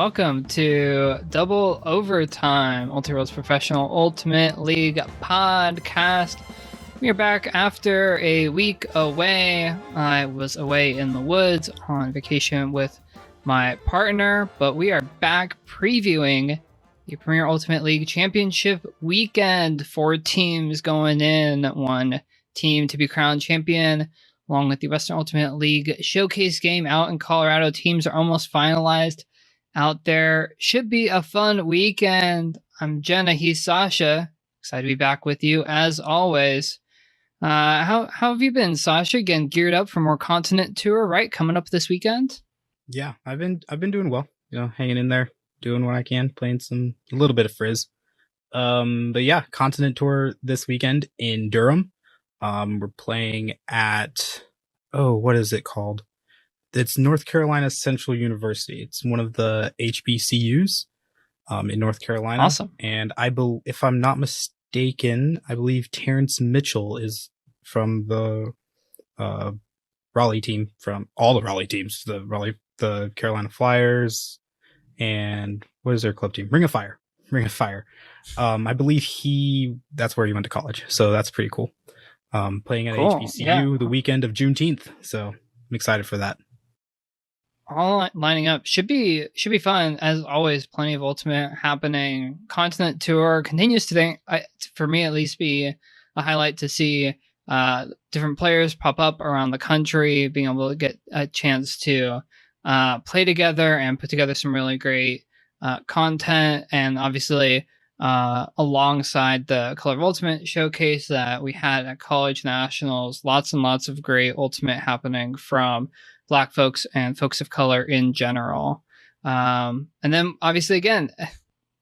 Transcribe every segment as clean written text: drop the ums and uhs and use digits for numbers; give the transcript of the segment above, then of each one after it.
Welcome to Double Overtime, Ultiworld's professional Ultimate League podcast. We are back after a week away. I was away in the woods on vacation with my partner, but we are back previewing the Premier Ultimate League Championship Weekend. 4 teams going in, 1 team to be crowned champion, along with the Western Ultimate League Showcase Game out in Colorado. Teams are almost finalized out there. Should be a fun weekend. I'm Jenna, he's Sascha. Excited to be back with you as always. How have you been, Sascha? Getting geared up for more continent tour, right? Coming up this weekend? Yeah, I've been doing well. Hanging in there, doing what I can, playing a little bit of Frizz. But yeah, continent tour this weekend in Durham. We're playing at what is it called? It's North Carolina Central University. It's one of the HBCUs in North Carolina. Awesome. And if I'm not mistaken, I believe Terrence Mitchell is from the Raleigh team, from all the Raleigh teams, the Carolina Flyers, and what is their club team? Ring of Fire. I believe that's where he went to college. So that's pretty cool. Playing at HBCU the weekend of Juneteenth. So I'm excited for that. All lining up. Should be fun. As always, plenty of Ultimate happening. Continent Tour continues to, for me at least, be a highlight to see different players pop up around the country, being able to get a chance to play together and put together some really great content. And obviously, alongside the Color of Ultimate showcase that we had at College Nationals, lots and lots of great Ultimate happening from Black folks and folks of color in general. And then obviously, again,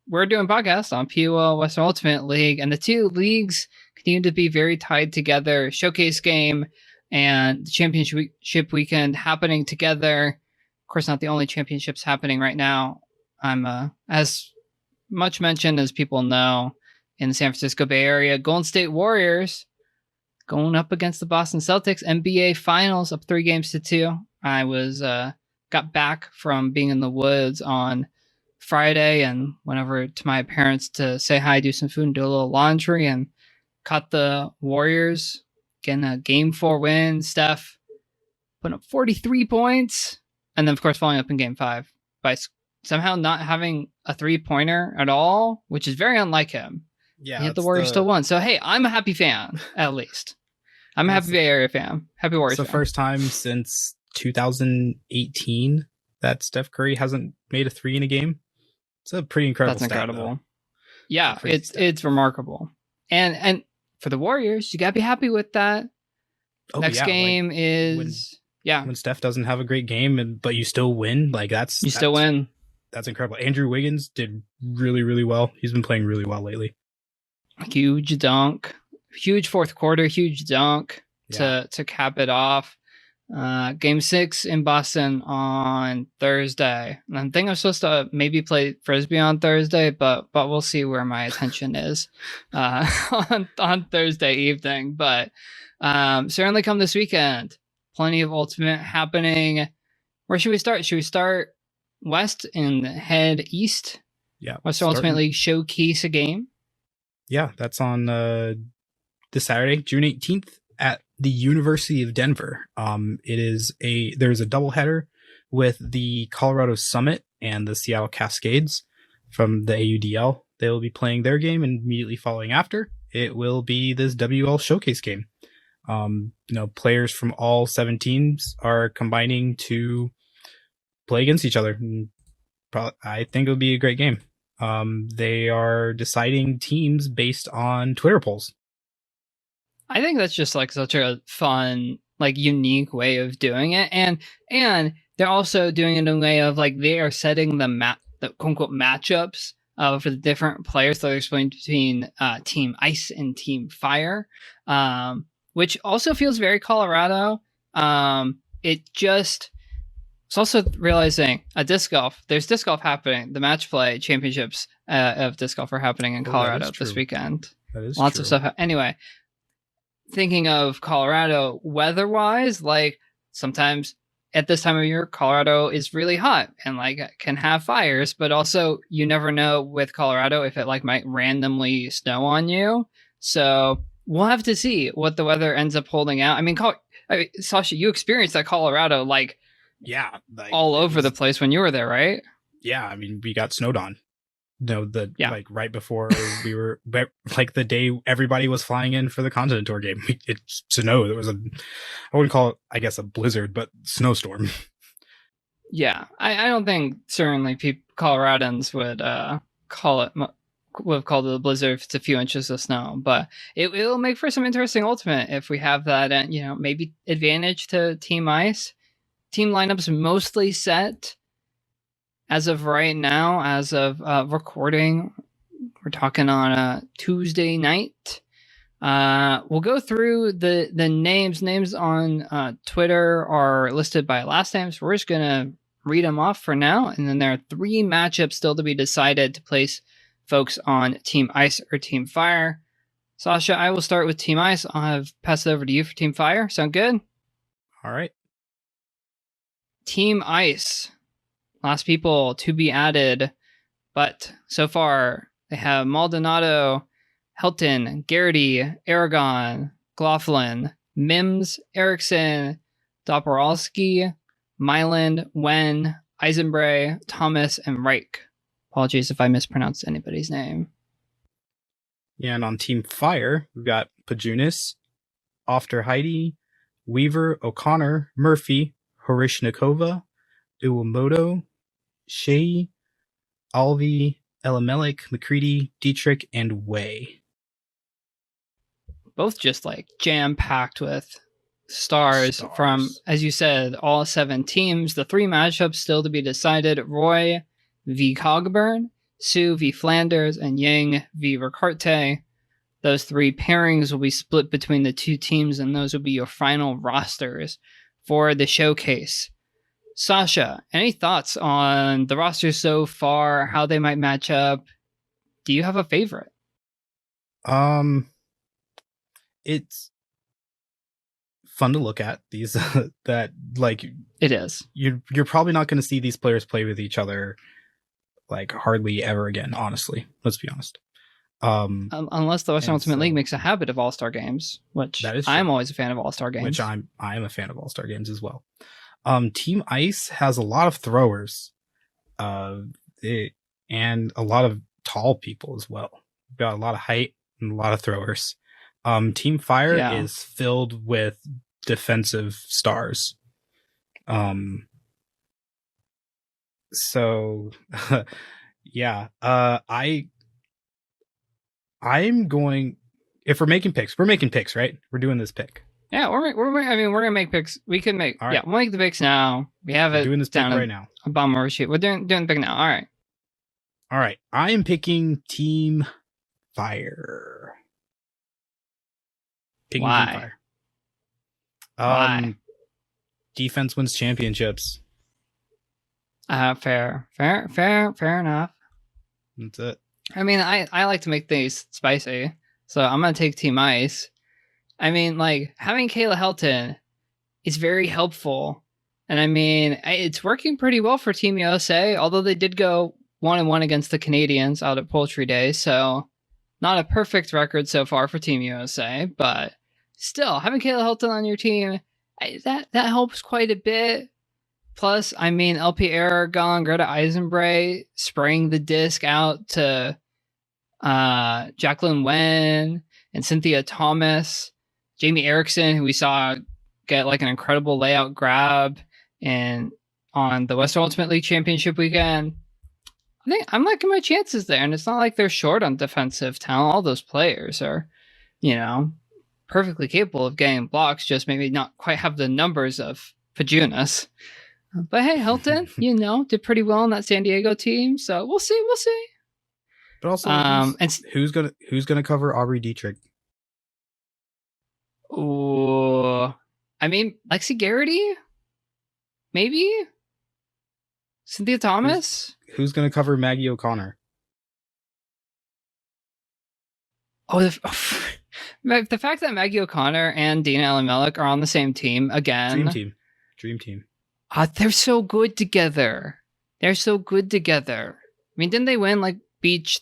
we're doing podcasts on PUL Western Ultimate League, and the 2 leagues continue to be very tied together. Showcase Game and the Championship Weekend happening together. Of course, not the only championships happening right now. I'm as much mentioned as people know in the San Francisco Bay Area, Golden State Warriors going up against the Boston Celtics. NBA Finals up 3-2. I was got back from being in the woods on Friday and went over to my parents to say hi, do some food, and do a little laundry, and caught the Warriors getting a Game 4 win. Steph putting up 43 points, and then of course following up in Game 5 by somehow not having a 3-pointer at all, which is very unlike him. Yeah, yet the Warriors still won. So hey, I'm a happy fan, at least. I'm a happy Bay Area fan. Happy Warriors fan. It's the first time since 2018 that Steph Curry hasn't made a 3 in a game. It's a pretty incredible That's incredible. Though. Yeah, it's remarkable. And for the Warriors, you gotta be happy with that. Next game when Steph doesn't have a great game but you still win, still win. That's incredible. Andrew Wiggins did really, really well. He's been playing really well lately. Huge dunk. Huge fourth quarter, huge dunk to cap it off. Game 6 in Boston on Thursday. And I think I'm supposed to maybe play Frisbee on Thursday, but we'll see where my attention is on Thursday evening. But certainly come this weekend. Plenty of Ultimate happening. Where should we start? Should we start west and head east? Yeah. Western Ultimate League Showcase Game. Yeah, that's on this Saturday, June 18th at the University of Denver. There's a doubleheader with the Colorado Summit and the Seattle Cascades from the AUDL. They will be playing their game, and immediately following after, it will be this WUL Showcase Game. Players from all 7 teams are combining to play against each other. I think it'll be a great game. They are deciding teams based on Twitter polls. I think that's just such a fun, unique way of doing it. And they're also doing it in a way of they are setting the quote unquote matchups for the different players that are explained between Team Ice and Team Fire, which also feels very Colorado. It's also realizing disc golf. There's disc golf happening. The match play championships of disc golf are happening in Colorado this weekend. That is lots true. of stuff. Anyway, thinking of Colorado weather-wise, sometimes at this time of year, Colorado is really hot and like can have fires, but also you never know with Colorado if it like might randomly snow on you. So we'll have to see what the weather ends up holding out. I mean, Sascha, you experienced that Colorado like all over the place when you were there, right? Yeah, I mean, we got snowed on. Like right before we were, like the day everybody was flying in for the Continent Tour game, it snowed. It was I wouldn't call it, I guess, a blizzard, but snowstorm. Yeah, I don't think certainly Coloradans would call it would have called it a blizzard if it's a few inches of snow, but it'll make for some interesting ultimate if we have that, maybe advantage to Team Ice. Team lineups mostly set. As of right now, as of recording, we're talking on a Tuesday night. We'll go through the names. Names on Twitter are listed by last name, so we're just going to read them off for now. And then there are 3 matchups still to be decided to place folks on Team Ice or Team Fire. Sascha, I will start with Team Ice. I'll pass it over to you for Team Fire. Sound good? All right. Team Ice. Last people to be added, but so far they have Maldonado, Helton, Garrity, Aragon, Gloflin, Mims, Erickson, Doporalski, Myland, Wen, Eisenbray, Thomas, and Reich. Apologies if I mispronounced anybody's name. Yeah, and on Team Fire, we've got Pajunis, Ofter Heidi, Weaver, O'Connor, Murphy, Horishnikova, Iwamoto, Shea, Alvi, Elamelik, McCready, Dietrich, and Way. Both just like jam-packed with stars from, as you said, all 7 teams. The 3 matchups still to be decided. Roy v. Cogburn, Sue v. Flanders, and Yang v. Ricarte. Those 3 pairings will be split between the 2 teams, and those will be your final rosters for the showcase. Sascha, any thoughts on the roster so far, how they might match up? Do you have a favorite? It's fun to look at these that like it is. You're probably not going to see these players play with each other like hardly ever again, honestly. Let's be honest. Unless the Western Ultimate League makes a habit of All-Star games, which I'm always a fan of All-Star games. Which I am a fan of All-Star games as well. Team Ice has a lot of throwers, and a lot of tall people as well. We've got a lot of height and a lot of throwers. Team Fire is filled with defensive stars. So yeah, I'm going, if we're making picks, right? We're doing this pick. Yeah, we're gonna make picks. We can make, we'll make the picks now. We have it doing this down pick right now. A bomber sheet. We're doing the pick now. All right. I am picking Team Fire. Why? Team Fire. Defense wins championships. Fair enough. That's it. I mean, I like to make things spicy, so I'm gonna take Team Ice. I mean, like, having Kayla Helton is very helpful. And I mean, it's working pretty well for Team USA, although they did go 1-1 against the Canadians out at Poultry Day. So not a perfect record so far for Team USA, but still, having Kayla Helton on your team, that helps quite a bit. Plus, I mean, LP Aragon, Greta Eisenbray spraying the disc out to Jacqueline Wen and Cynthia Thomas. Jamie Erickson, who we saw get like an incredible layout grab and on the Western Ultimate League Championship Weekend. I think I'm liking my chances there, and it's not like they're short on defensive talent. All those players are, perfectly capable of getting blocks, just maybe not quite have the numbers of Pajunas. But hey, Helton, did pretty well on that San Diego team, so we'll see. But also, who's gonna cover Aubrey Dietrich? Ooh, I mean, Lexi Garrity, maybe Cynthia Thomas. Who's going to cover Maggie O'Connor? The fact that Maggie O'Connor and Dina Elamelik are on the same team again. Dream team. They're so good together. They're so good together. I mean, didn't they win like beach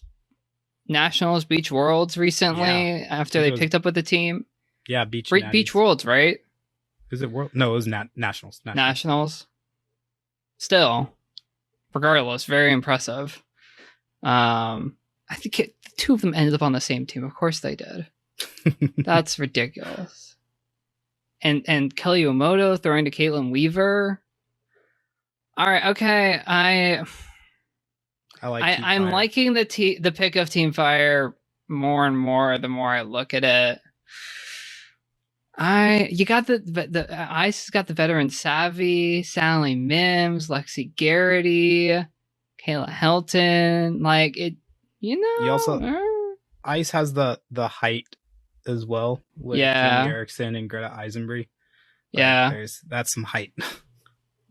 nationals, beach worlds recently after they picked up with the team? Yeah, beach worlds, right? Is it world? No, it was nationals. Nationals. Still, regardless, very impressive. I think the two of them ended up on the same team. Of course they did. That's ridiculous. And Kelly Omoto throwing to Caitlin Weaver. All right, okay. I'm liking the pick of Team Fire more and more the more I look at it. You got the Ice got the veteran Savvy, Sally Mims, Lexi Garrity, Kayla Helton. Like it, you know. You also Ice has the height as well with Jamie Erickson and Greta Eisenberg. That's some height.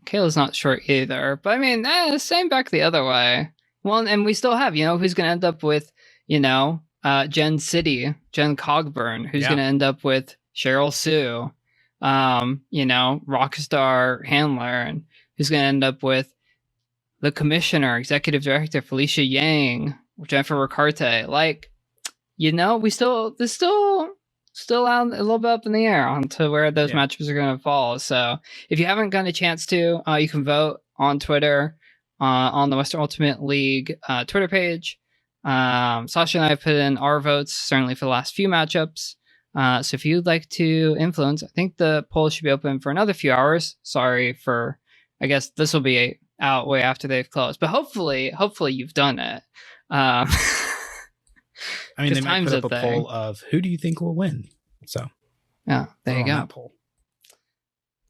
Kayla's not short either, but I mean, same back the other way. Well, and we still have, who's going to end up with, Jen Cogburn, who's going to end up with Cheryl Sue, Rockstar Handler, and who's going to end up with the commissioner, executive director, Felicia Yang, Jennifer Ricarte. Like, we still out a little bit up in the air onto where those matchups are going to fall. So if you haven't gotten a chance to, you can vote on Twitter on the Western Ultimate League Twitter page. Sascha and I have put in our votes, certainly for the last few matchups. So if you'd like to influence, I think the poll should be open for another few hours. Sorry for, I guess this will be out way after they've closed, but hopefully you've done it. I mean, they might put up a poll of who do you think will win. So, yeah, there you go. Poll.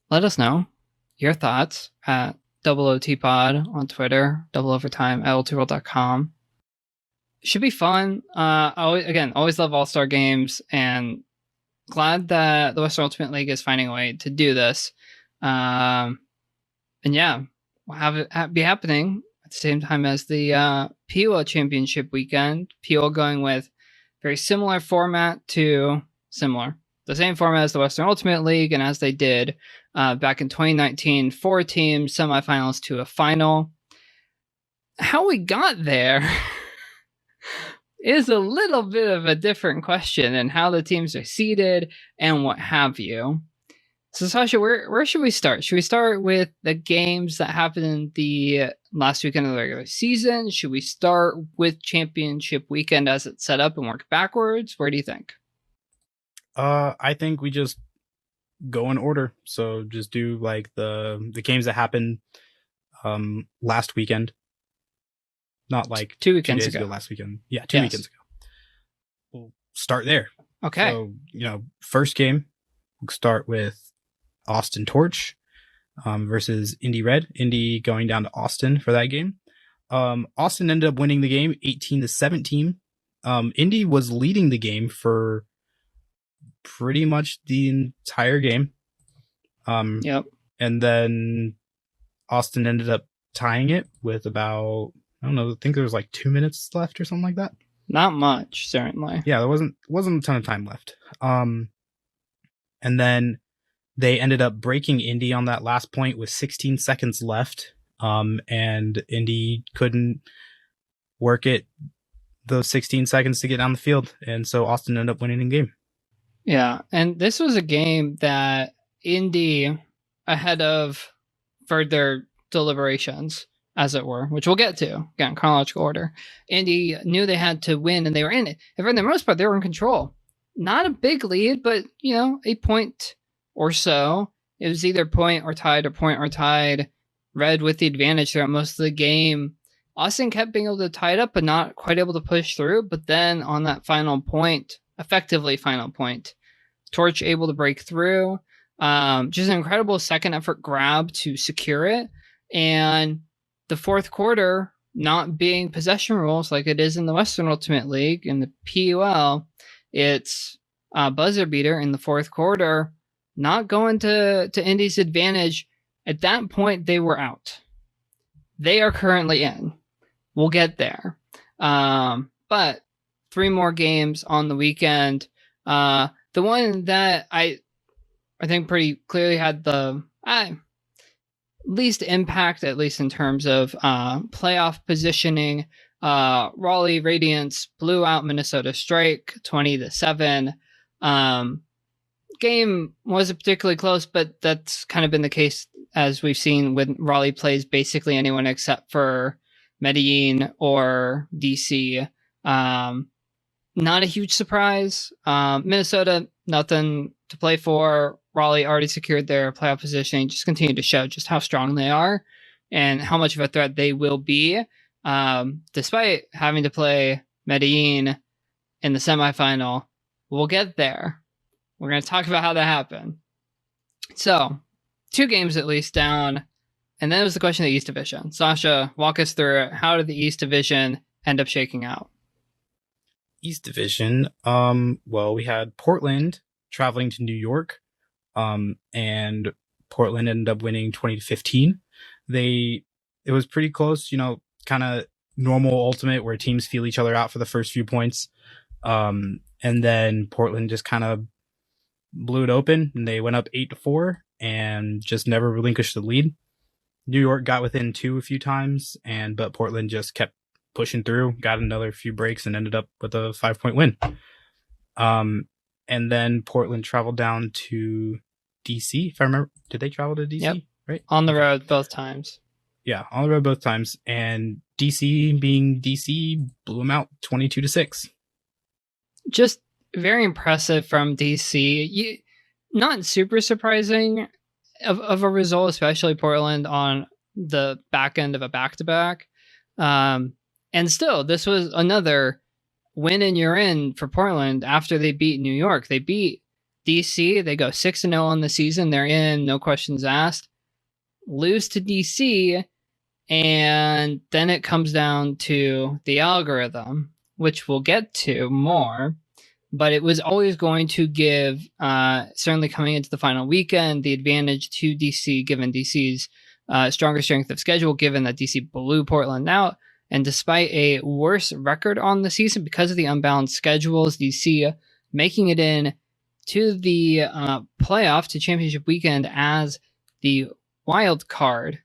Let us know your thoughts at OOTpod on Twitter, Double Overtime at L2World.com. Should be fun. Always love All-Star games, and glad that the Western Ultimate League is finding a way to do this. And yeah, we'll have it be happening at the same time as the PUL Championship Weekend. PUL going with very similar format the same format as the Western Ultimate League, and as they did back in 2019, 4 teams, semifinals to a final. How we got there is a little bit of a different question, and how the teams are seeded and what have you. So, Sascha, where should we start? Should we start with the games that happened in the last weekend of the regular season? Should we start with Championship Weekend as it's set up and work backwards? Where do you think? I think we just go in order. So just do like the games that happened last weekend. Not like 2 weekends ago. Last weekend. Yeah, 2 weekends ago. We'll start there. Okay. So, first game, we'll start with Austin Torch versus Indy Red. Indy going down to Austin for that game. Austin ended up winning the game 18-17. Indy was leading the game for pretty much the entire game. Yep. And then Austin ended up tying it with about, I don't know, I think there was like 2 minutes left or something like that. Not much, certainly. Yeah, there wasn't a ton of time left. And then they ended up breaking Indy on that last point with 16 seconds left. And Indy couldn't work it those 16 seconds to get down the field. And so Austin ended up winning the game. Yeah, and this was a game that Indy, ahead of further deliberations, as it were, which we'll get to, again, chronological order, Indy knew they had to win, and they were in it. And for the most part, they were in control. Not a big lead, but, a point or so. It was either point or tied. Red with the advantage throughout most of the game. Austin kept being able to tie it up, but not quite able to push through. But then on that effectively final point, Torch able to break through. Just an incredible second effort grab to secure it. And the fourth quarter, not being possession rules like it is in the Western Ultimate League, in the PUL, it's a buzzer beater in the fourth quarter, not going to Indy's advantage. At that point, they were out. They are currently in. We'll get there. But 3 more games on the weekend. The one that I think pretty clearly had least impact, at least in terms of playoff positioning. Raleigh Radiance blew out Minnesota Strike 20-7. Game wasn't particularly close, but that's kind of been the case as we've seen when Raleigh plays basically anyone except for Medellin or DC. Not a huge surprise. Minnesota, nothing to play for. Raleigh already secured their playoff position. Just continue to show just how strong they are and how much of a threat they will be, despite having to play Medellin in the semifinal. We'll get there. We're going to talk about how that happened. So, 2 games at least down, and then it was the question of the East Division. Sascha, walk us through it. How did the East Division end up shaking out? East Division, well, we had Portland traveling to New York, and Portland ended up winning 20-15. It was pretty close, kind of normal ultimate where teams feel each other out for the first few points. And then Portland just kind of blew it open, and they went up 8-4 and just never relinquished the lead. New York got within 2 a few times, but Portland just kept pushing through, got another few breaks, and ended up with a 5-point win. And then Portland traveled down to DC, if I remember. Did they travel to DC? Yep. Right? On the road both times. Yeah, on the road both times. And DC, being DC, blew them out 22-6. Just very impressive from DC. Not super surprising of a result, especially Portland on the back end of a back-to-back. And still, this was another win and you're in for Portland after they beat New York. They beat DC. They go 6-0 on the season. They're in, no questions asked. Lose to DC, and then it comes down to the algorithm, which we'll get to more. But it was always going to give, certainly coming into the final weekend, the advantage to DC, given DC's stronger strength of schedule, given that DC blew Portland out. And despite a worse record on the season because of the unbalanced schedules, DC making it in to the playoff, to championship weekend as the wild card,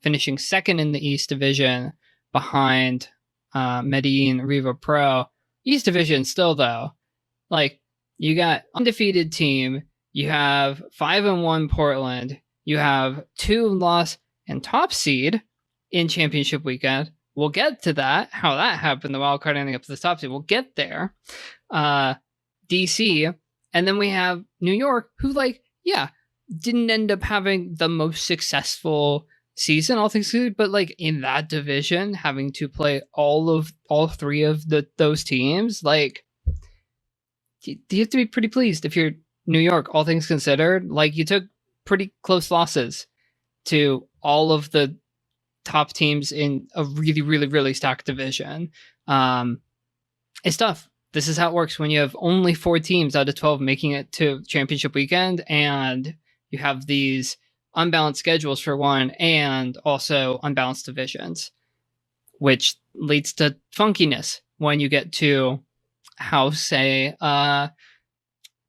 finishing second in the East Division behind Medellin, River Pro. East Division still, though, like, you got undefeated team, you have 5-1 Portland, you have 2 loss and top seed in championship weekend. We'll get to that, how that happened, the wild card ending up to the top seed. We'll get there. DC, and then we have New York, who, didn't end up having the most successful season, all things considered, but in that division, having to play all 3 of those teams, you have to be pretty pleased if you're New York, all things considered. You took pretty close losses to all of the top teams in a really, really, really stacked division. It's tough. This is how it works when you have only 4 teams out of 12 making it to championship weekend, and you have these unbalanced schedules for one, and also unbalanced divisions, which leads to funkiness when you get to how, say,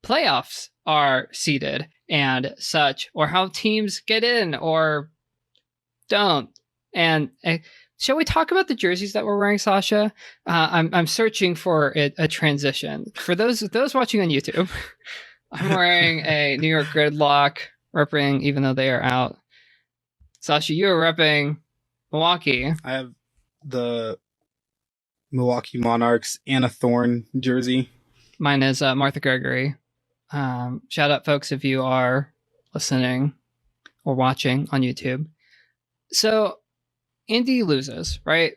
playoffs are seeded and such, or how teams get in or don't. And shall we talk about the jerseys that we're wearing, Sascha? I'm searching for a transition. For those watching on YouTube, I'm wearing a New York Gridlock repping, even though they are out. Sascha, you are repping Milwaukee. I have the Milwaukee Monarchs Anna Thorne jersey. Mine is Martha Gregory. Shout out, folks, if you are listening or watching on YouTube. So, Indy loses, right,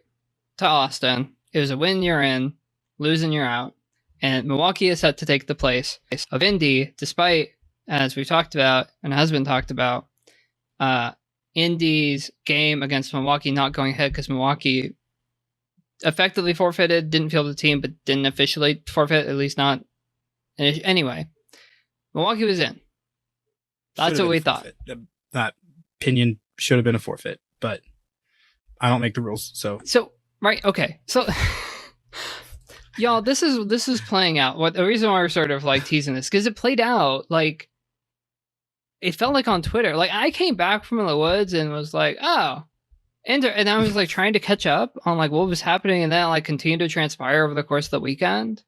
to Austin. It was a win, you're in. Losing, you're out. And Milwaukee is set to take the place of Indy, despite, as we've talked about and has been talked about, Indy's game against Milwaukee not going ahead because Milwaukee effectively forfeited, didn't field the team, but didn't officially forfeit, at least not. Anyway, Milwaukee was in. That's what we thought. That opinion should have been a forfeit, but I don't make the rules, so right, okay, so y'all, this is playing out. What the reason why we're sort of teasing this, because it played out it felt like on Twitter, like I came back from the woods and was like, oh, and I was like trying to catch up on like what was happening, and then like continued to transpire over the course of the weekend.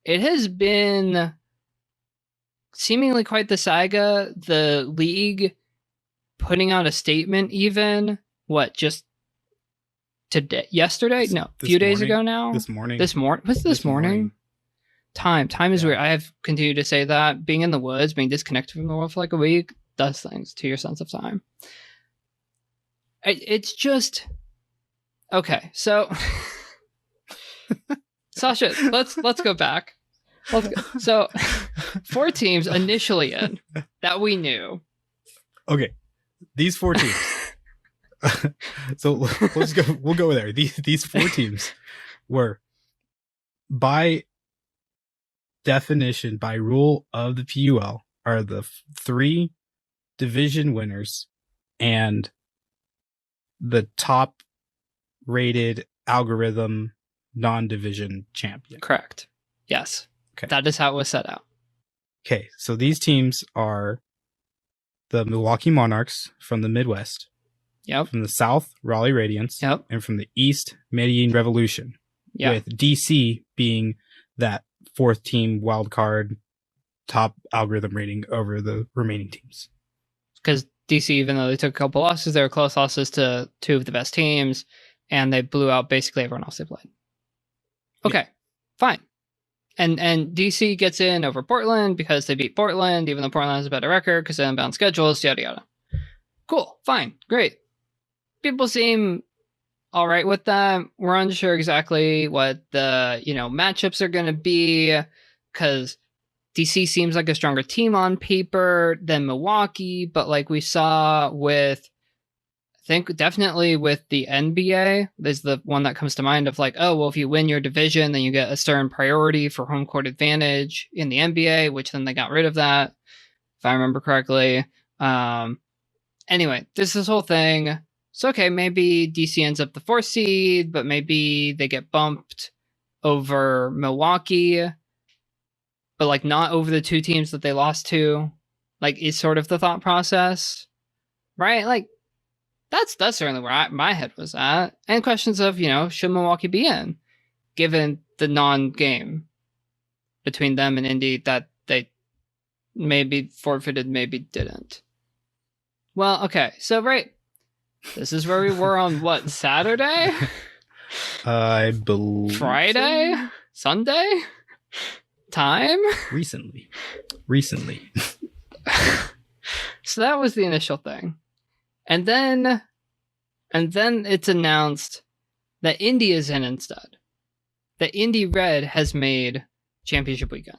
It has been seemingly quite the saga. The league putting out a statement, even just today, yesterday, no, a few days ago now. This morning. What's this morning? Time is weird. I have continued to say that being in the woods, being disconnected from the world for like a week, does things to your sense of time. It's just okay. So, Sascha, let's go back. So, 4 teams initially in that we knew. Okay, these 4 teams. So let's go. We'll go there. These 4 teams were, by definition, by rule of the PUL, are the 3 division winners and the top rated algorithm non-division champion. Correct. Yes. Okay. That is how it was set out. Okay, so these teams are the Milwaukee Monarchs from the Midwest. Yep. From the South, Raleigh Radiants. Yep. And from the East, Medellin Revolution. Yep. With DC being that 4th team wildcard top algorithm rating over the remaining teams. Because DC, even though they took a couple losses, they were close losses to 2 of the best teams, and they blew out basically everyone else they played. Okay, fine. And DC gets in over Portland because they beat Portland, even though Portland has a better record because of inbound schedules, yada yada. Cool, fine, great. People seem all right with that. We're unsure exactly what the matchups are going to be because DC seems like a stronger team on paper than Milwaukee, but like we saw with, I think definitely with the NBA, there's the one that comes to mind of like, oh, well, if you win your division, then you get a certain priority for home court advantage in the NBA, which then they got rid of that, if I remember correctly. Anyway, there's this whole thing. So, okay, maybe DC ends up the 4th seed, but maybe they get bumped over Milwaukee, but like not over the 2 teams that they lost to, like is sort of the thought process, right? Like that's certainly where my head was at. And questions of, should Milwaukee be in, given the non-game between them and Indy that they maybe forfeited, maybe didn't. Well, okay, so right, this is where we were on what, Saturday? I believe Friday? So? Sunday? Time? Recently. So that was the initial thing. And then it's announced that Indy is in instead. That Indy Red has made Championship Weekend.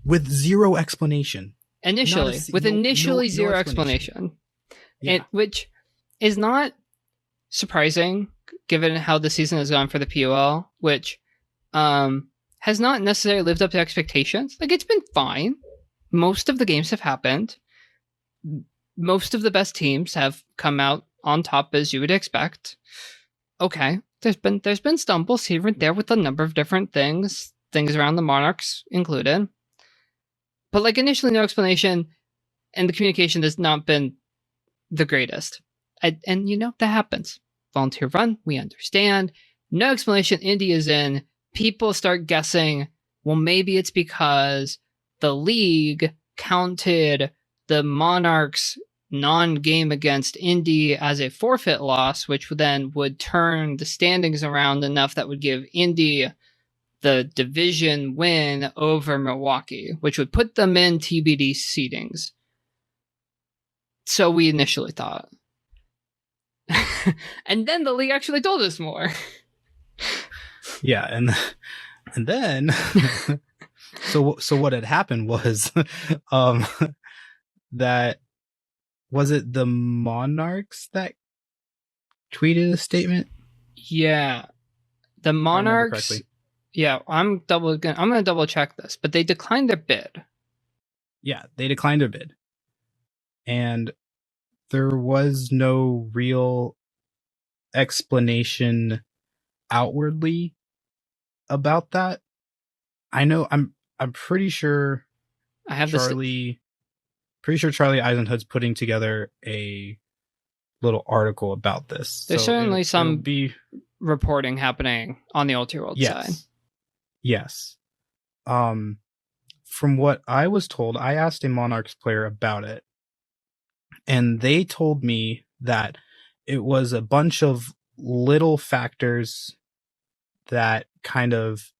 With zero explanation. Initially. Zero explanation. Yeah. Which is not surprising, given how the season has gone for the PUL, which has not necessarily lived up to expectations. Like, it's been fine. Most of the games have happened. Most of the best teams have come out on top, as you would expect. Okay, there's been stumbles here and there with a number of different things around the Monarchs included. But like initially no explanation, and the communication has not been the greatest. And that happens. Volunteer run, we understand. No explanation, Indy is in. People start guessing, well, maybe it's because the league counted the Monarchs' non-game against Indy as a forfeit loss, which then would turn the standings around enough that would give Indy the division win over Milwaukee, which would put them in TBD seedings. So we initially thought. And then the league actually told us more. Yeah, and then so what had happened was that, was it the Monarchs that tweeted a statement? Yeah. The Monarchs. Yeah, I'm going to double check this, but they declined their bid. Yeah, they declined their bid. And there was no real explanation outwardly about that. I know I'm pretty sure I have Charlie pretty sure Charlie Eisenhood's putting together a little article about this. There's so certainly some be reporting happening on the Ulti World side. Yes. From what I was told, I asked a Monarchs player about it, and they told me that it was a bunch of little factors that kind of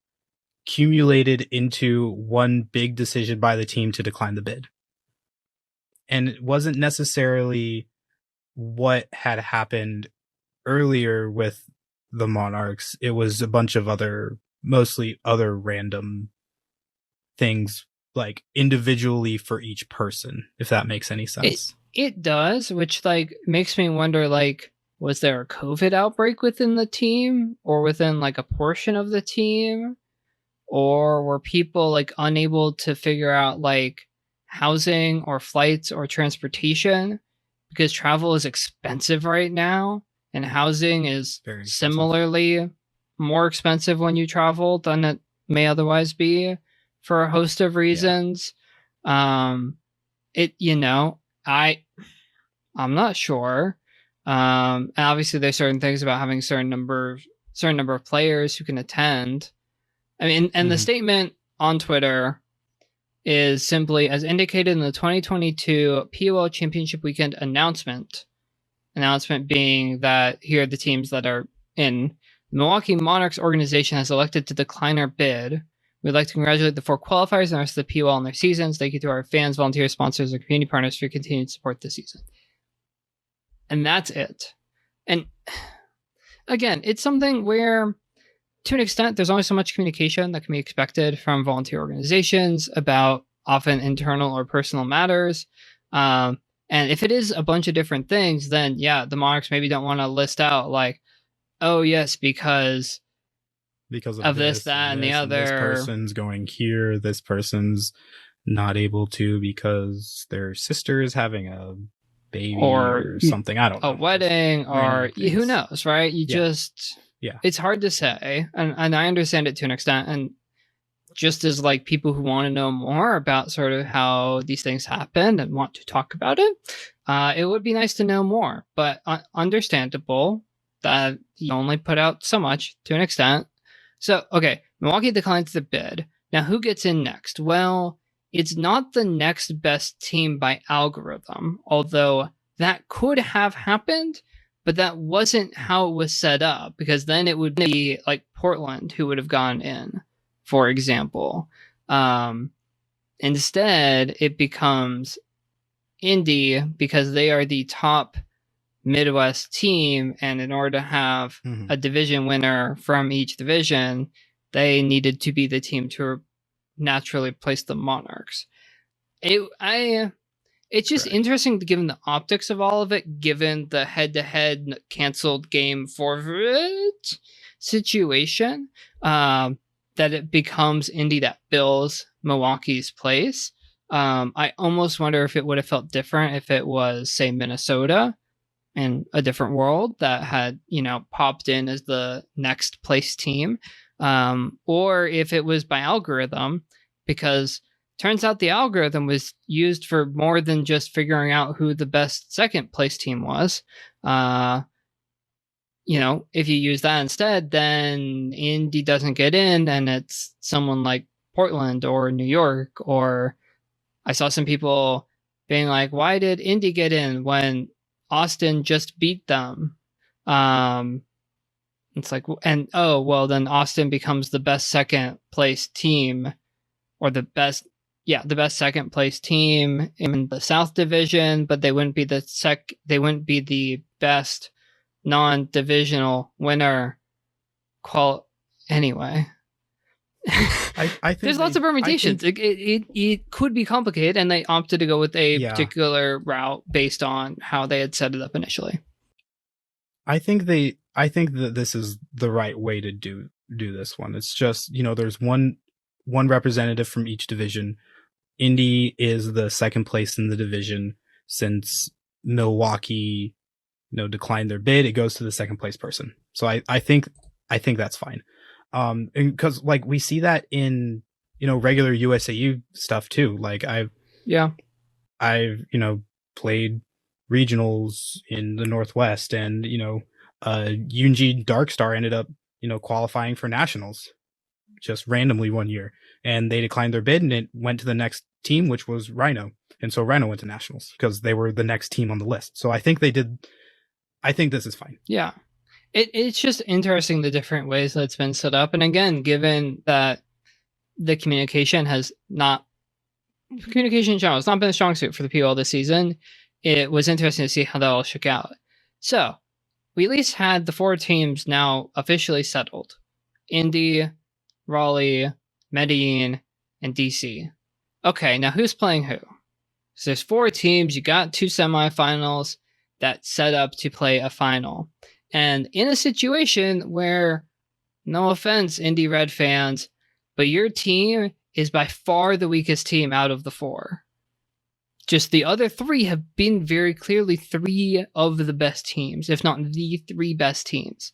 accumulated into one big decision by the team to decline the bid. And it wasn't necessarily what had happened earlier with the Monarchs. It was a bunch of mostly other random things, like individually for each person, if that makes any sense. It does, which like makes me wonder, like, was there a COVID outbreak within the team or within like a portion of the team? Or were people like unable to figure out like housing or flights or transportation because travel is expensive right now and housing is similarly more expensive when you travel than it may otherwise be for a host of reasons. I'm not sure. And obviously there's certain things about having certain number of players who can attend. I mean, and the statement on Twitter is simply, as indicated in the 2022 PUL Championship Weekend announcement being that here are the teams that are in. The Milwaukee Monarchs organization has elected to decline our bid. We'd like to congratulate the 4 qualifiers and the rest of the PUL on their seasons. Thank you to our fans, volunteers, sponsors, and community partners for your continued support this season. And that's it. And again, it's something where, to an extent, there's only so much communication that can be expected from volunteer organizations about often internal or personal matters. And if it is a bunch of different things, then yeah, the Monarchs maybe don't want to list out like, oh yes, because of this, that, and the other. This person's going here. This person's not able to because their sister is having a baby or something. I don't know. A wedding or who knows, right? It's hard to say. And I understand it to an extent. And just as like people who want to know more about sort of how these things happen and want to talk about it, it would be nice to know more. But understandable that you only put out so much to an extent. So, okay, Milwaukee declines the bid. Now, who gets in next? Well, it's not the next best team by algorithm, although that could have happened, but that wasn't how it was set up, because then it would be like Portland who would have gone in, for example. Instead, it becomes Indy because they are the top Midwest team, and in order to have a division winner from each division, they needed to be the team to naturally place the Monarchs. It's just interesting given the optics of all of it, given the head-to-head canceled game forfeit situation, that it becomes Indy that bills Milwaukee's place. I almost wonder if it would have felt different if it was, say, Minnesota in a different world that had, popped in as the next place team, or if it was by algorithm, because turns out the algorithm was used for more than just figuring out who the best second place team was. If you use that instead, then Indy doesn't get in, and it's someone like Portland or New York. Or I saw some people being like, why did Indy get in when Austin just beat them? It's like, and then Austin becomes the best second place team, or the best second place team in the South Division, but they wouldn't be the best non-divisional winner. Anyway. I think there's lots of permutations. It could be complicated, and they opted to go with a particular route based on how they had set it up initially. I think that this is the right way to do this one. It's just, there's one representative from each division. Indy is the second place in the division. Since Milwaukee, declined their bid, it goes to the second place person. So I think that's fine. And because like we see that in regular USAU stuff too. Like I've, played regionals in the Northwest, and, UNG Darkstar ended up, qualifying for nationals just randomly one year, and they declined their bid and it went to the next team, which was Rhino. And so Rhino went to nationals because they were the next team on the list. So I think this is fine. Yeah. It's just interesting the different ways that it's been set up. And again, given that the communication channel has not been a strong suit for the PUL this season, it was interesting to see how that all shook out. So we at least had the 4 teams now officially settled. Indy, Raleigh, Medellin, and DC. Okay, now who's playing who? So there's 4 teams. You got 2 semifinals that set up to play a final. And in a situation where, no offense, Indy Red fans, but your team is by far the weakest team out of the 4. Just the other 3 have been very clearly 3 of the best teams, if not the 3 best teams.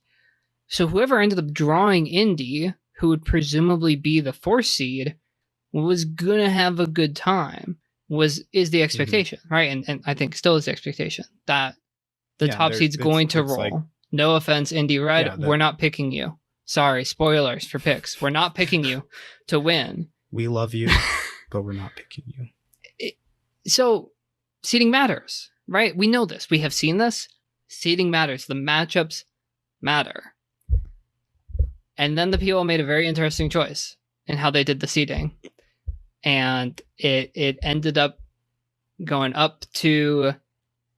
So whoever ended up drawing Indy, who would presumably be the 4th seed, was gonna have a good time. Is the expectation, right? And I think still is the expectation that the top seed's going to roll. Like, no offense, Indy Red, we're not picking you. Sorry, spoilers for picks. We're not picking you to win. We love you, but we're not picking you. So seeding matters, right? We know this. We have seen this. Seeding matters. The matchups matter. And then the PUL made a very interesting choice in how they did the seeding. And it ended up going up to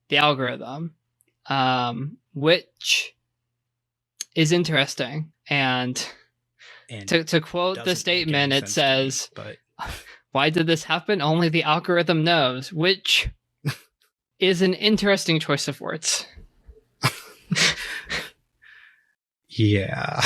the algorithm, which is interesting. And to quote the statement, it says, why did this happen? Only the algorithm knows, which is an interesting choice of words. Yeah.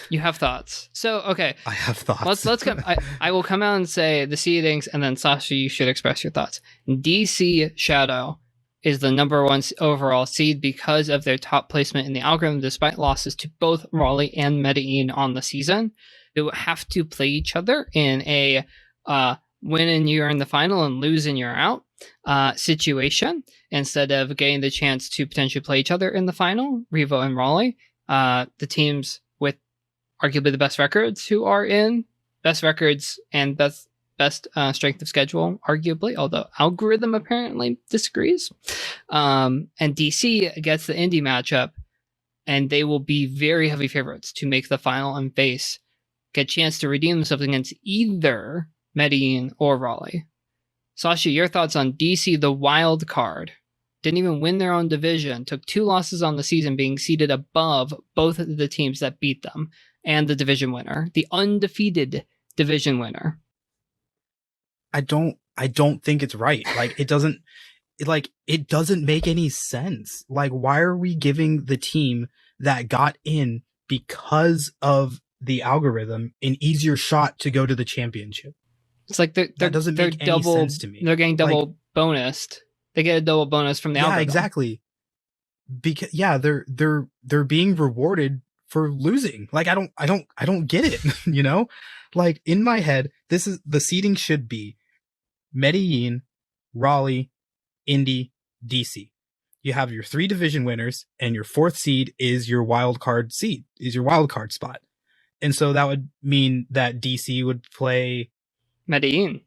You have thoughts. So, okay. I have thoughts. Let's come. I will come out and say the seedings, and then Sascha, you should express your thoughts. DC Shadow is the number 1 overall seed because of their top placement in the algorithm, despite losses to both Raleigh and Medellin on the season. They will have to play each other in a win and you're in the final and lose and you're out situation, instead of getting the chance to potentially play each other in the final, Revo and Raleigh. The teams with arguably the best records who are in best records and best strength of schedule, arguably, although algorithm apparently disagrees. And DC gets the Indy matchup, and they will be very heavy favorites to make the final and get a chance to redeem themselves against either Medellin or Raleigh. Sascha, your thoughts on DC, the wild card? Didn't even win their own division, took 2 losses on the season, being seated above both of the teams that beat them, and the division winner, the undefeated division winner. I don't think it's right. It doesn't make any sense. Why are we giving the team that got in because of the algorithm an easier shot to go to the championship? It's like that doesn't make any sense to me. They're getting double bonused. They get a double bonus from the algorithm. Yeah, exactly. Because they're being rewarded for losing. I don't get it. In my head, the seeding should be Medellin, Raleigh, Indy, DC. You have your 3 division winners, and your 4th seed is your wild card spot. And so that would mean that DC would play Medellin.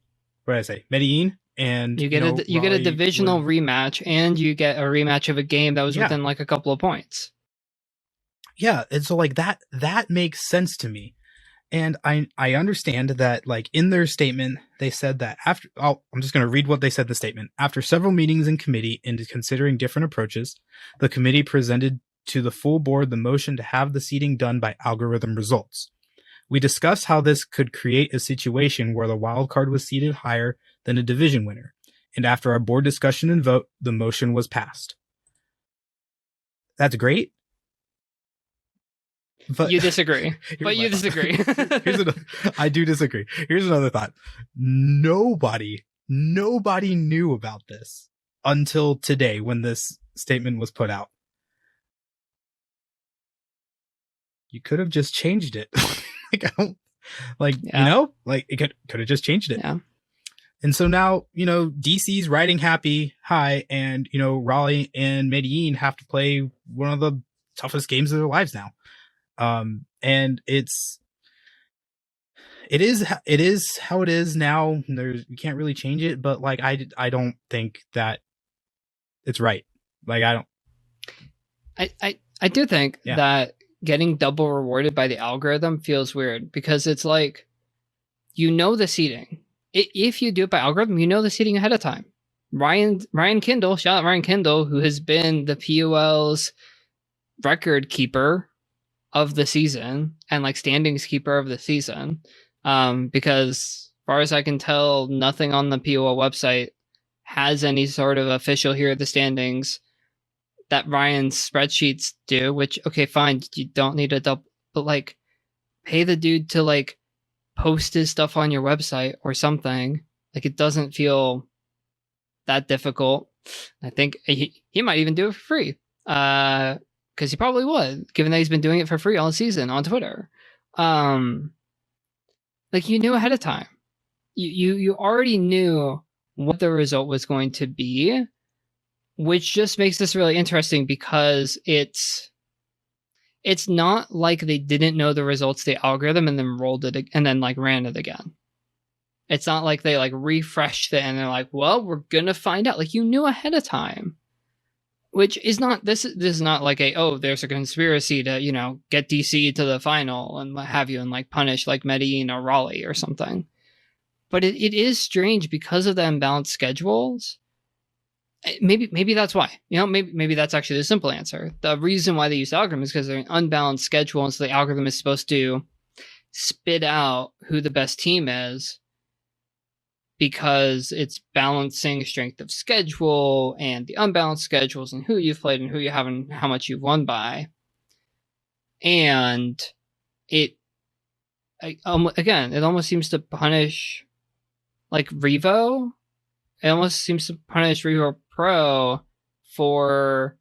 What did I say? Medellin, and you get a divisional rematch, and you get a rematch of a game that was within a couple of points. Yeah, and so that makes sense to me. And I understand that in their statement, they said that I'm just going to read what they said in the statement. After several meetings in committee and considering different approaches, the committee presented to the full board the motion to have the seeding done by algorithm results. We discussed how this could create a situation where the wild card was seeded higher than a division winner. And after our board discussion and vote, the motion was passed. That's great. But you disagree. You disagree. I do disagree. Here's another thought. Nobody knew about this until today when this statement was put out. You could have just changed it. Like, like it could have just changed it. Yeah. And so now, DC's riding happy high, and, Raleigh and Medellin have to play one of the toughest games of their lives now. And it is how it is now. You can't really change it, but like, I don't think that it's right. Like, I do think that getting double rewarded by the algorithm feels weird, because it's like, the seeding. If you do it by algorithm, the seeding ahead of time. Ryan Kindle, shout out Ryan Kindle, who has been the PUL's record keeper of the season and like standings keeper of the season. Because as far as I can tell, nothing on the PUL website has any sort of official here are the standings that Ryan's spreadsheets do, which, okay, fine, you don't need a double, but like, pay the dude to like post his stuff on your website or something. Like, it doesn't feel that difficult. I think he might even do it for free, because he probably would, given that he's been doing it for free all season on Twitter. Like, you knew ahead of time. You already knew what the result was going to be, which just makes this really interesting, because it's not like they didn't know the results, the algorithm, and then rolled it and then like ran it again. It's not like they like refreshed it and they're like, well, we're gonna find out. Like, you knew ahead of time, which is not, this is not like there's a conspiracy to, get DC to the final and what have you, and like punish like Medellin or Raleigh or something. But it is strange because of the imbalanced schedules. Maybe that's why. Maybe that's actually the simple answer. The reason why they use the algorithm is because they're an unbalanced schedule, and so the algorithm is supposed to spit out who the best team is, because it's balancing strength of schedule and the unbalanced schedules and who you've played and who you haven't, how much you've won by. And it almost seems to punish like Revo. It almost seems to punish Revo Pro for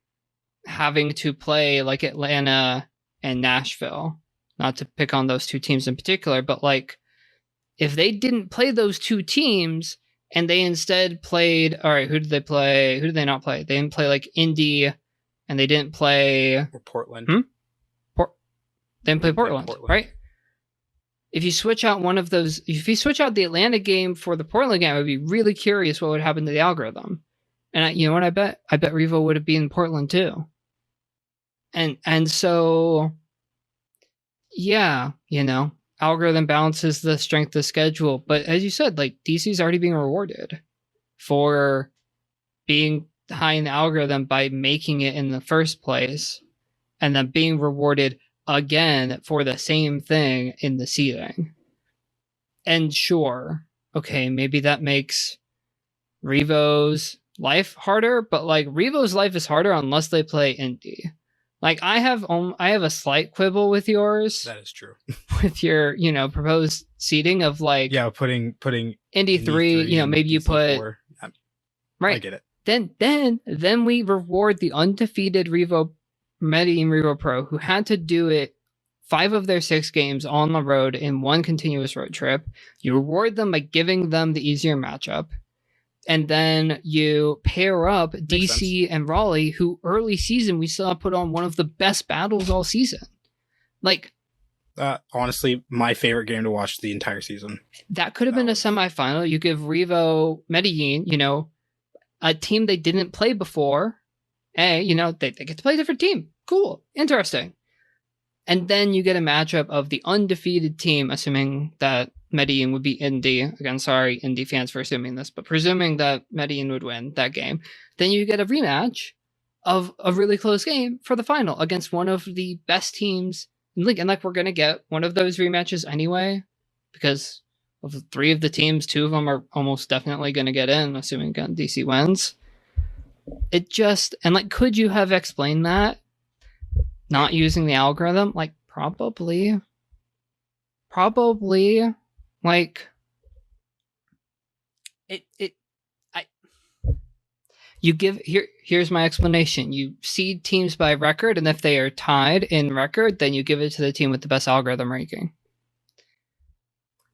having to play like Atlanta and Nashville. Not to pick on those two teams in particular, but like, if they didn't play those two teams and they instead played, all right, who did they play? Who did they not play? They didn't play like Indy, and they didn't play or Portland. They didn't play Portland, right? If you switch out one of those, if you switch out the Atlanta game for the Portland game, I would be really curious what would happen to the algorithm. And you know what? I bet Revo would have been in Portland too. And so, yeah, algorithm balances the strength of schedule. But as you said, like, DC's already being rewarded for being high in the algorithm by making it in the first place, and then being rewarded again for the same thing in the seeding. And sure, okay, maybe that makes Revo's life harder, but like, Revo's life is harder unless they play Indy. Like, I have a slight quibble with yours. That is true. With your, proposed seeding of like, putting Indy 3, maybe you put 4. Right. I get it. Then we reward the undefeated Medellin Revo Pro, who had to do it 5 of their 6 games on the road in one continuous road trip. You reward them by giving them the easier matchup. And then you pair up DC and Raleigh, who early season we saw put on one of the best battles all season. Like, honestly, my favorite game to watch the entire season. That could have been a semifinal. You give Revo Medellin, a team they didn't play before. They get to play a different team. Cool. Interesting. And then you get a matchup of the undefeated team, assuming that Medellin would be Indy. Again, sorry, Indy fans for assuming this, but presuming that Medellin would win that game, then you get a rematch of a really close game for the final against one of the best teams in the league. And like, we're going to get one of those rematches anyway, because of 3 of the teams, 2 of them are almost definitely going to get in, assuming DC wins. It just, and like, could you have explained that not using the algorithm? Like, probably, like, here's my explanation. You seed teams by record, and if they are tied in record, then you give it to the team with the best algorithm ranking.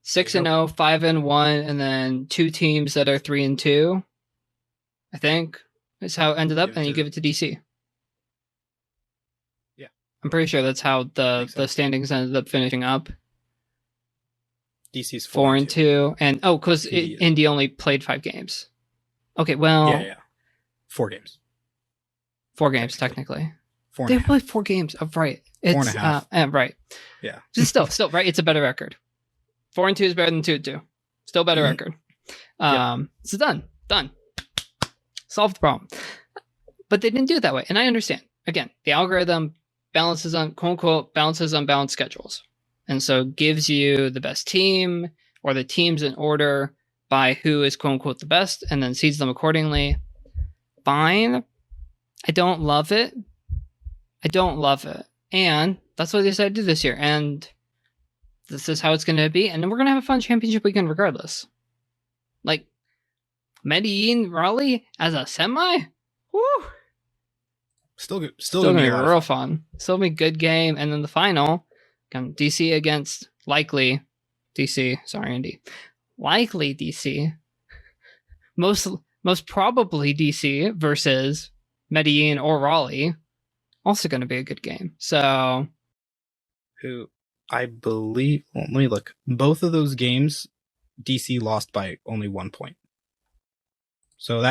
6-0, 5-1, and then 2 teams that are 3-2. I think is how it ended up, and you give it to DC. Yeah, I'm pretty sure that's how the standings ended up finishing up. DC's 4-2, and because Indy only played 5 games. Okay, well, yeah, 4 games. 4 games technically. 4. They played 4 games. Oh, right. It's 4.5. Right. Yeah. Still right. It's a better record. 4-2 is better than 2-2. Still better record. So done. Solved the problem. But they didn't do it that way, and I understand. Again, the algorithm balances on quote unquote balances on balanced schedules, and so gives you the best team or the teams in order by who is quote unquote the best, and then seeds them accordingly. Fine. I don't love it. And that's what they decided to do this year. And this is how it's going to be. And then we're going to have a fun championship weekend regardless. Like, Medellin Raleigh as a semi? Woo! Still good. Still going to be real fun. Still be a good game. And then the final, DC against likely DC. Sorry, Indy. Likely DC. Most probably DC versus Medellin or Raleigh. Also going to be a good game. So, who I believe, let me look. Both of those games, DC lost by only 1 point. So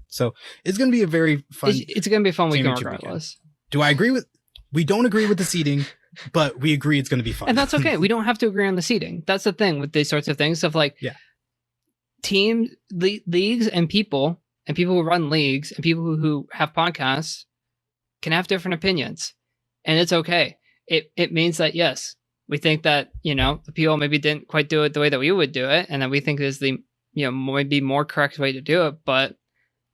so it's going to be a very fun. It's going to be a fun weekend regardless. Do I agree with? We don't agree with the seeding, but we agree it's going to be fun. And that's okay. We don't have to agree on the seeding. That's the thing with these sorts of things. Of like, teams, leagues, and people who run leagues and people who have podcasts can have different opinions, and it's okay. It means that yes, we think that the PUL maybe didn't quite do it the way that we would do it, and that we think is the maybe more correct way to do it, but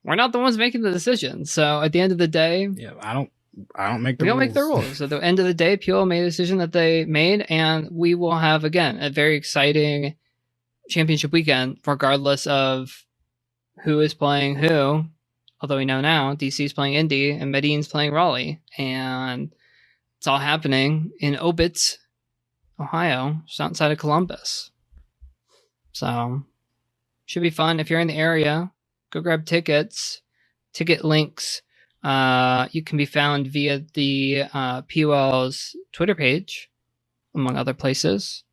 we're not the ones making the decision. So at the end of the day, I don't make the rules. We don't make the rules. At the end of the day, PUL made a decision that they made, and we will have again a very exciting championship weekend, regardless of who is playing who. Although we know now DC is playing Indy and Medellin's playing Raleigh, and it's all happening in Obitz, Ohio, just outside of Columbus. So should be fun. If you're in the area, go grab tickets. Ticket links you can be found via the PUL's Twitter page, among other places,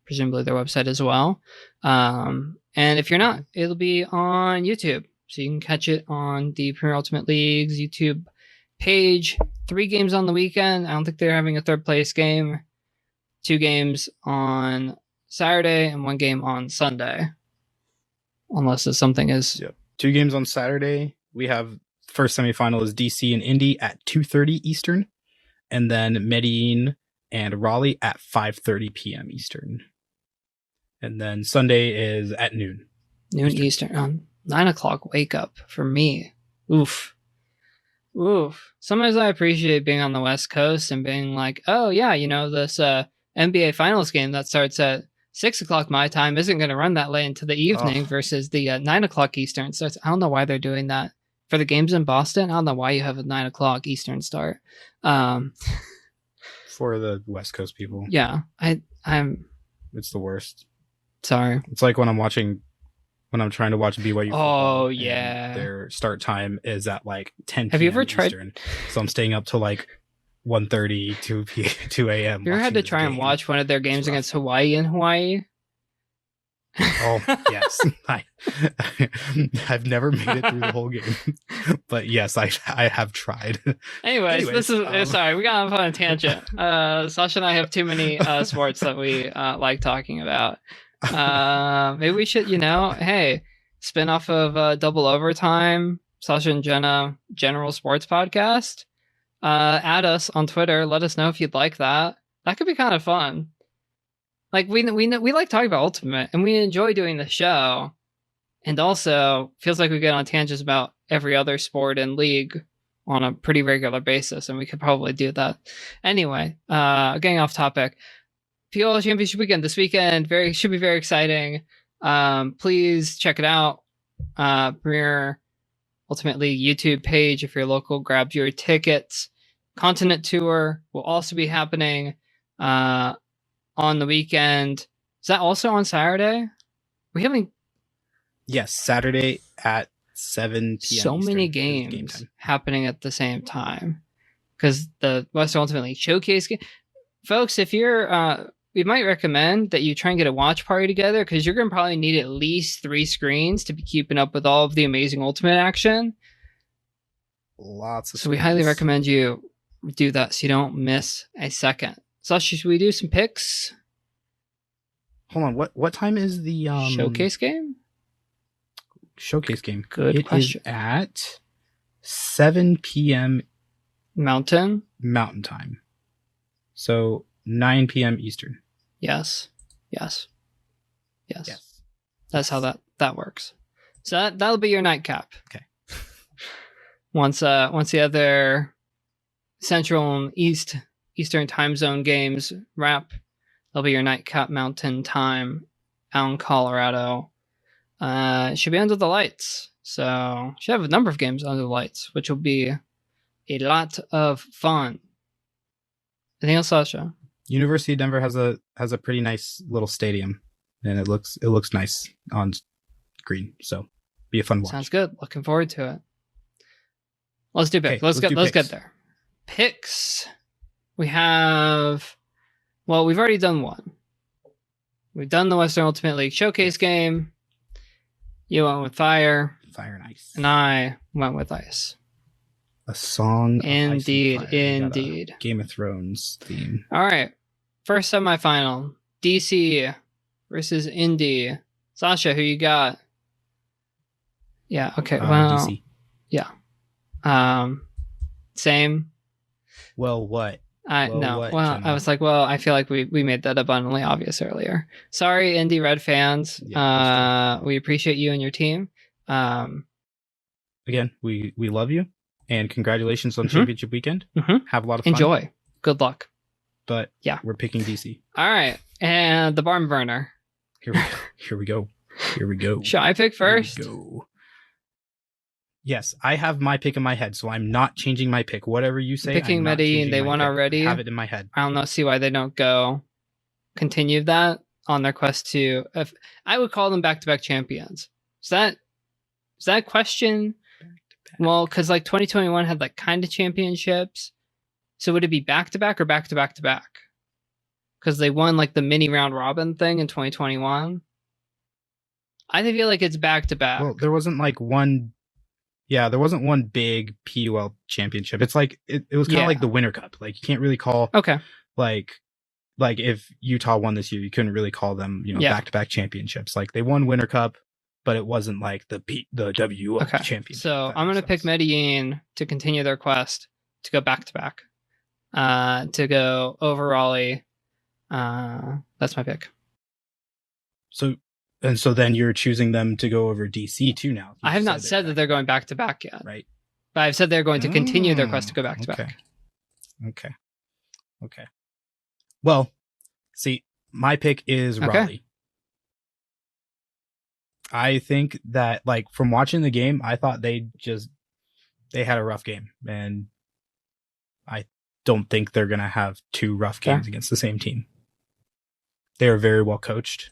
presumably their website as well. And if you're not, it'll be on YouTube. So you can catch it on the Premier Ultimate League's YouTube page. 3 games on the weekend. I don't think they're having a third place game. 2 games on Saturday and 1 game on Sunday. Unless there's something is... 2 games on Saturday. We have first semifinal is DC and Indy at 2:30 Eastern. And then Medellin and Raleigh at 5:30 p.m. Eastern. And then Sunday is at noon. Noon Eastern. 9 o'clock wake up for me. Oof. Sometimes I appreciate being on the West Coast and being like, oh yeah, this NBA Finals game that starts at 6 o'clock my time isn't going to run that late into the evening versus the 9 o'clock Eastern starts. I don't know why they're doing that. For the games in Boston, I don't know why you have a 9 o'clock Eastern start. For the West Coast people. Yeah, I'm... It's the worst. Sorry. It's like when I'm trying to watch BYU football. Oh, yeah. Their start time is at like 10 p.m. Have you ever Eastern. So I'm staying up till like 1:30, 2 a.m. Have you ever had to try and watch one of their games against Hawaii in Hawaii? Oh, yes. I've never made it through the whole game. But yes, I have tried. Anyways, this is... sorry, we got off on a tangent. Sascha and I have too many sports that we like talking about. Maybe we should, hey, spin off of Double Overtime, Sascha and Jenna General Sports Podcast. Add us on Twitter. Let us know if you'd like that. That could be kind of fun. Like we like talking about Ultimate, and we enjoy doing the show. And also feels like we get on tangents about every other sport and league on a pretty regular basis, and we could probably do that. Anyway, getting off topic. PUL Championship Weekend this weekend should be very exciting. Please check it out. Premier Ultimate League YouTube page if you're local. Grab your tickets. Continent Tour will also be happening on the weekend. Is that also on Saturday? We haven't. Yes, Saturday at 7 p.m. So Eastern many is the game games time. happening at the same time because the Western Ultimate League Showcase game. Folks, if you're, we might recommend that you try and get a watch party together because you're going to probably need at least 3 screens to be keeping up with all of the amazing Ultimate action. Lots of So we highly recommend you do that so you don't miss a second. Sasha, should we do some picks? Hold on, what time is the Showcase game? Showcase game? Good question. It is at 7 p.m. Mountain Time. So 9 p.m. Eastern. Yes. That's how that works. So that'll be your nightcap. Okay. Once the other Central and Eastern time zone games wrap, that'll be your nightcap Mountain Time out in Colorado. Should be under the lights. So should have a number of games under the lights, which will be a lot of fun. Anything else, Sasha? University of Denver has a pretty nice little stadium, and it looks nice on screen. So be a fun watch. Sounds good. Looking forward to it. Let's do picks. Okay, Let's get there. Picks. We have. Well, we've already done one. We've done the Western Ultimate League Showcase game. You went with Fire. Fire and Ice. And I went with Ice. A song. Indeed, of Ice and Fire. indeed. Game of Thrones theme. All right. First semifinal. DC versus Indy. Sasha, who you got? Yeah. Okay. Well. DC. Yeah. Same. Well, what? No. What, I was like, I feel like we made that abundantly obvious earlier. Sorry, Indy Red fans. Yeah, we appreciate you and your team. Again, we love you, and congratulations on Championship Weekend. Have a lot of fun. Enjoy. Good luck. But yeah, we're picking DC. All right, and the barn burner. Here we go. Should I pick first? Here we go. Yes, I have my pick in my head, so I'm not changing my pick. Whatever you say, picking Medellin, they won already. I have it in my head. I don't know. See why they don't continue that on their quest to. I would call them back-to-back champions. Is that question? Back-to-back. Well, because like 2021 had like kind of championships, so would it be back-to-back or back-to-back-to-back? Because they won like the mini round robin thing in 2021. I feel like it's back-to-back. Well, there wasn't like one. Yeah, there wasn't one big PUL championship. It's like it was kind of like the Winter Cup. Like you can't really call like if Utah won this year, you couldn't really call them, back-to-back championships. Like they won Winter Cup, but it wasn't like the WUL championship. So I'm gonna pick Medellin to continue their quest to go back-to-back. To go over Raleigh. That's my pick. So then you're choosing them to go over DC too now. I have not said that they're going back to back yet. Right. But I've said they're going to continue their quest to go back to back. Okay. Well, see, my pick is Raleigh. I think that like from watching the game, I thought they had a rough game, and I don't think they're going to have 2 rough games against the same team. They are very well coached.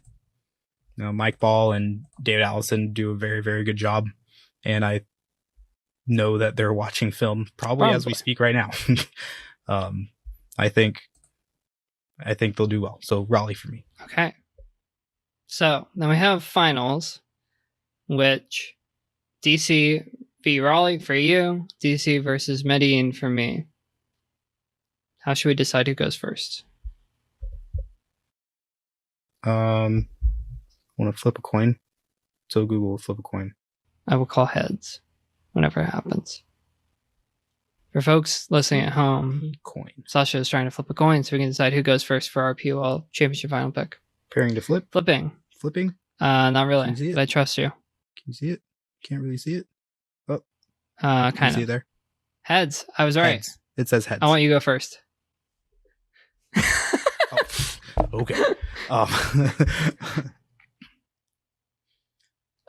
Mike Ball and David Allison do a very, very good job. And I know that they're watching film probably as we speak right now. I think they'll do well. So Raleigh for me. Okay. So then we have finals, which DC v Raleigh for you, DC versus Medellin for me. How should we decide who goes first? Want to flip a coin? So Google will flip a coin. I will call heads whenever it happens. For folks listening at home, coin. Sasha is trying to flip a coin so we can decide who goes first for our PUL Championship final pick. Preparing to flip? Flipping. Not really, but I trust you. Can you see it? Can't really see it. Oh. Kind of. See it there? Heads. I was right. Heads. It says heads. I want you to go first. Okay.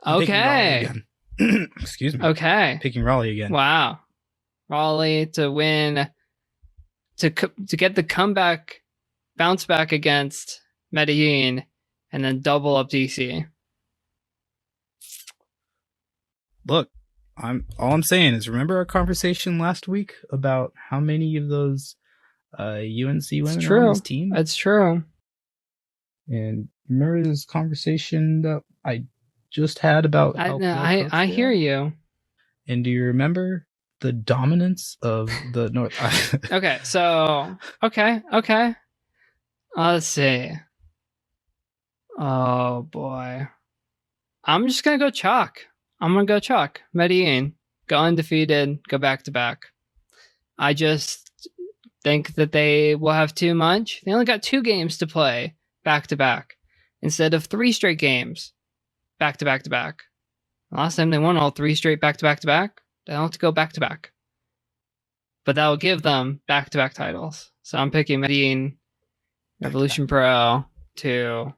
Okay. Excuse me. Okay. Picking Raleigh again. Wow. Raleigh to win, to get the comeback, bounce back against Medellin, and then double up DC. Look, all I'm saying is remember our conversation last week about how many of those UNC women are on this team? It's true. And remember this conversation that I just had about how I hear you. And do you remember the dominance of the North? Okay, so okay. Let's see. Oh boy, I'm just gonna go chalk. Medellin, go undefeated, go back to back. I just think that they will have too much. They only got 2 games to play back to back instead of 3 straight games back to back to back. Last time they won all 3 straight back to back to back. They don't have to go back to back. But that will give them back to back titles. So I'm picking Medellin, Revolution Pro to.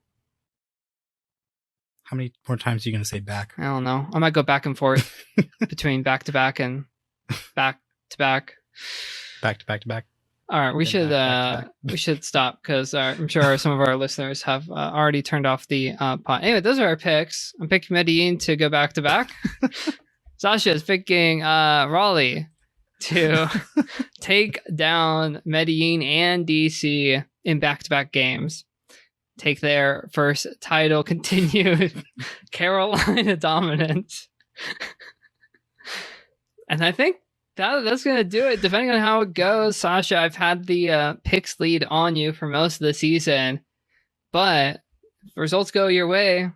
How many more times are you going to say back? I don't know. I might go back and forth between back to back and back to back. Back to back to back. All right, we should stop because I'm sure some of our listeners have already turned off the pod. Anyway, those are our picks. I'm picking Medellin to go back to back. Sascha is picking Raleigh to take down Medellin and DC in back-to-back games. Take their first title, continued Carolina dominance. And I think that's going to do it. Depending on how it goes, Sascha, I've had the picks lead on you for most of the season. But if results go your way,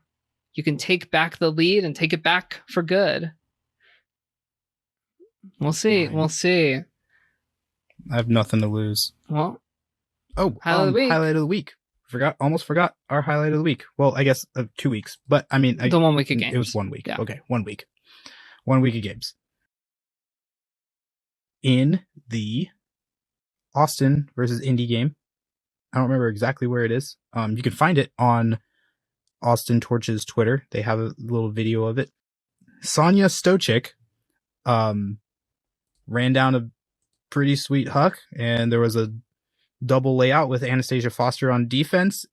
you can take back the lead and take it back for good. We'll see. We'll see. I have nothing to lose. Well, highlight of the week. Almost forgot our highlight of the week. Well, I guess 2 weeks, but I mean, the 1 week of games. It was 1 week. Yeah. Okay, 1 week. 1 week of games. In the Austin versus Indy game, I don't remember exactly where it is. You can find it on Austin Torch's Twitter. They have a little video of it. Sonia Stochik ran down a pretty sweet huck, and there was a double layout with Anastasia Foster on defense,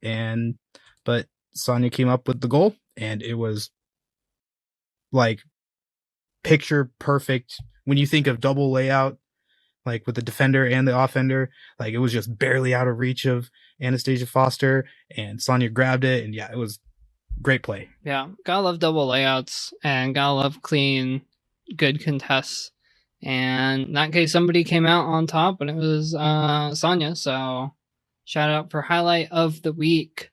but Sonia came up with the goal, and it was like picture perfect. When you think of double layout, like with the defender and the offender, like it was just barely out of reach of Anastasia Foster, and Sonia grabbed it, and yeah, it was great play. Yeah, gotta love double layouts, and gotta love clean, good contests. And in that case, somebody came out on top, and it was Sonia. So shout out for highlight of the week.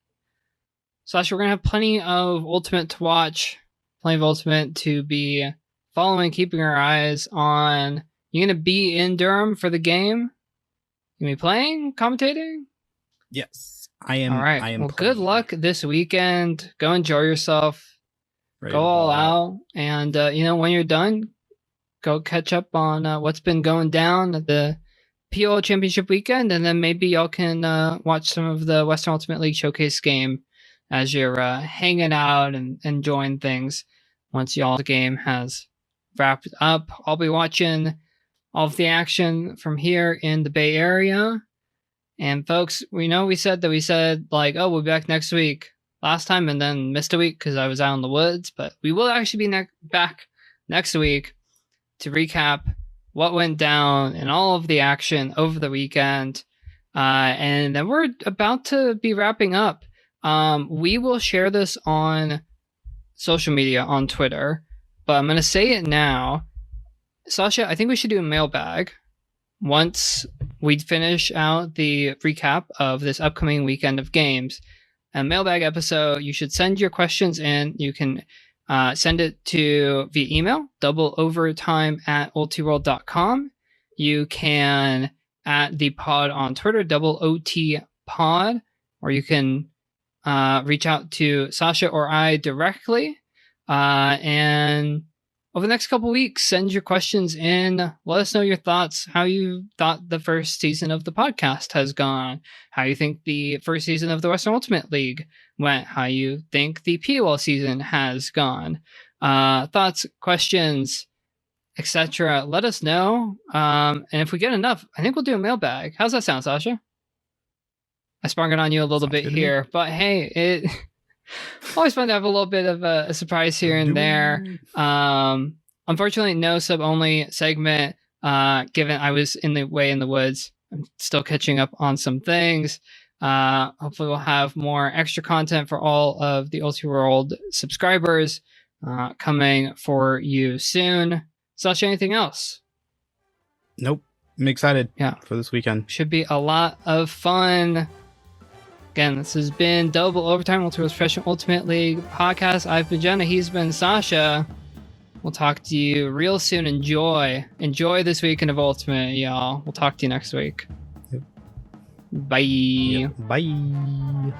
Sascha, we're going to have plenty of Ultimate to watch, plenty of Ultimate to be following, keeping our eyes on. You going to be in Durham for the game? You going to be playing, commentating? Yes, I am. All right. Well, good luck this weekend. Go enjoy yourself. Go all out. And, when you're done, go catch up on what's been going down at the PUL Championship Weekend, and then maybe y'all can watch some of the Western Ultimate League Showcase Game as you're hanging out and enjoying things once y'all's game has wrapped up. I'll be watching all of the action from here in the Bay Area. And folks, we said like, oh, we'll be back next week last time, and then missed a week because I was out in the woods, but we will actually be back next week to recap what went down and all of the action over the weekend. And then we're about to be wrapping up. We will share this on social media, on Twitter, but I'm going to say it now. Sascha, I think we should do a mailbag once we finish out the recap of this upcoming weekend of games. A mailbag episode, you should send your questions in. You can send it via email, doubleovertime@ultiworld.com. You can at the pod on Twitter, @OTPod, or you can reach out to Sascha or I directly. And over the next couple weeks, send your questions in. Let us know your thoughts, how you thought the first season of the podcast has gone, how you think the first season of the Western Ultimate League went, how you think the PUL season has gone. Thoughts, questions, etc. Let us know. And if we get enough, I think we'll do a mailbag. How's that sound, Sascha? I sprung it on you a little bit here, but hey, Always fun to have a little bit of a surprise here and there. Unfortunately, no sub-only segment, given I was in the woods. I'm still catching up on some things. Hopefully we'll have more extra content for all of the Ulti World subscribers coming for you soon. Sascha, anything else? Nope. I'm excited for this weekend. Should be a lot of fun. Again, this has been Double Overtime, Ulti World's Professional Ultimate League podcast. I've been Jenna. He's been Sascha. We'll talk to you real soon. Enjoy this weekend of Ultimate, y'all. We'll talk to you next week. Yep. Bye. Yep. Bye.